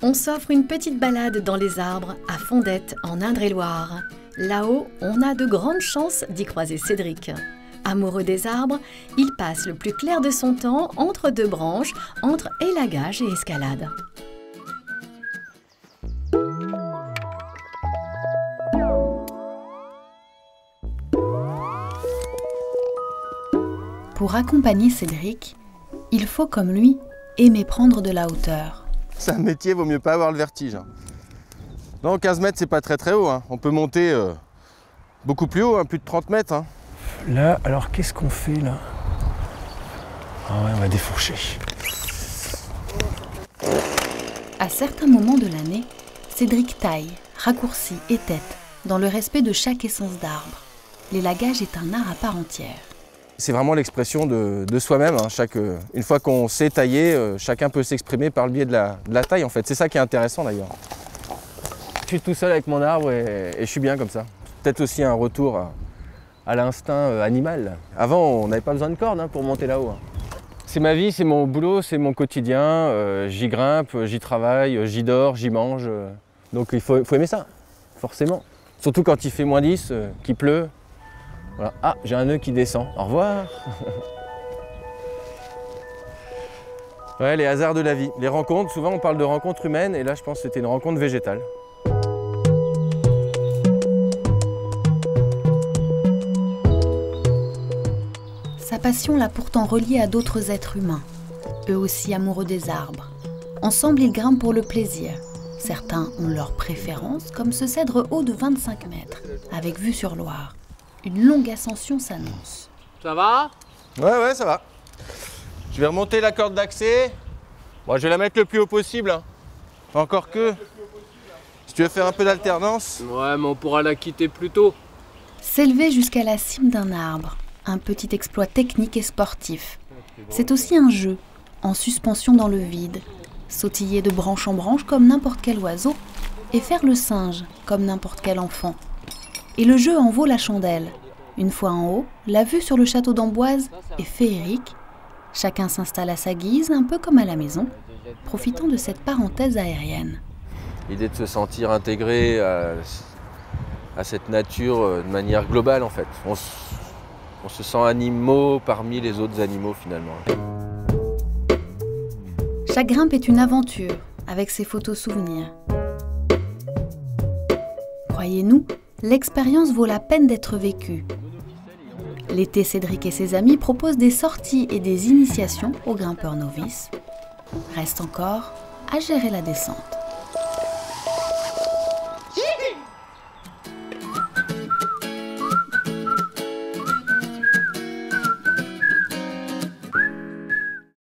On s'offre une petite balade dans les arbres à Fondette, en Indre-et-Loire. Là-haut, on a de grandes chances d'y croiser Cédric. Amoureux des arbres, il passe le plus clair de son temps entre deux branches, entre élagage et escalade. Pour accompagner Cédric, il faut, comme lui, aimer prendre de la hauteur. C'est un métier, vaut mieux pas avoir le vertige. Non, 15 mètres, c'est pas très haut. On peut monter beaucoup plus haut, plus de 30 mètres. Là, alors qu'est-ce qu'on fait là? Ah ouais, on va défourcher. À certains moments de l'année, Cédric taille, raccourcit et tête, dans le respect de chaque essence d'arbre. L'élagage est un art à part entière. C'est vraiment l'expression de soi-même. Une fois qu'on sait tailler, chacun peut s'exprimer par le biais de la taille, en fait. C'est ça qui est intéressant, d'ailleurs. Je suis tout seul avec mon arbre et je suis bien comme ça. Peut-être aussi un retour à l'instinct animal. Avant, on n'avait pas besoin de cordes pour monter là-haut. C'est ma vie, c'est mon boulot, c'est mon quotidien. J'y grimpe, j'y travaille, j'y dors, j'y mange. Donc il faut aimer ça, forcément. Surtout quand il fait -10, qu'il pleut. Voilà. Ah, j'ai un nœud qui descend. Au revoir. Ouais, les hasards de la vie. Les rencontres, souvent on parle de rencontres humaines et là je pense que c'était une rencontre végétale. Sa passion l'a pourtant relié à d'autres êtres humains, eux aussi amoureux des arbres. Ensemble, ils grimpent pour le plaisir. Certains ont leur préférence, comme ce cèdre haut de 25 mètres, avec vue sur Loire. Une longue ascension s'annonce. Ça va? Ouais, ça va. Je vais remonter la corde d'accès. Bon, je vais la mettre le plus haut possible. Encore que, si tu veux faire un peu d'alternance. Ouais, mais on pourra la quitter plus tôt. S'élever jusqu'à la cime d'un arbre, un petit exploit technique et sportif. C'est aussi un jeu, en suspension dans le vide, sautiller de branche en branche comme n'importe quel oiseau, et faire le singe comme n'importe quel enfant. Et le jeu en vaut la chandelle. Une fois en haut, la vue sur le château d'Amboise est féerique. Chacun s'installe à sa guise, un peu comme à la maison, profitant de cette parenthèse aérienne. L'idée de se sentir intégré à cette nature de manière globale, en fait. On se sent animaux parmi les autres animaux, finalement. Chaque grimpe est une aventure, avec ses photos souvenirs. Croyez-nous, l'expérience vaut la peine d'être vécue. L'été, Cédric et ses amis proposent des sorties et des initiations aux grimpeurs novices. Reste encore à gérer la descente.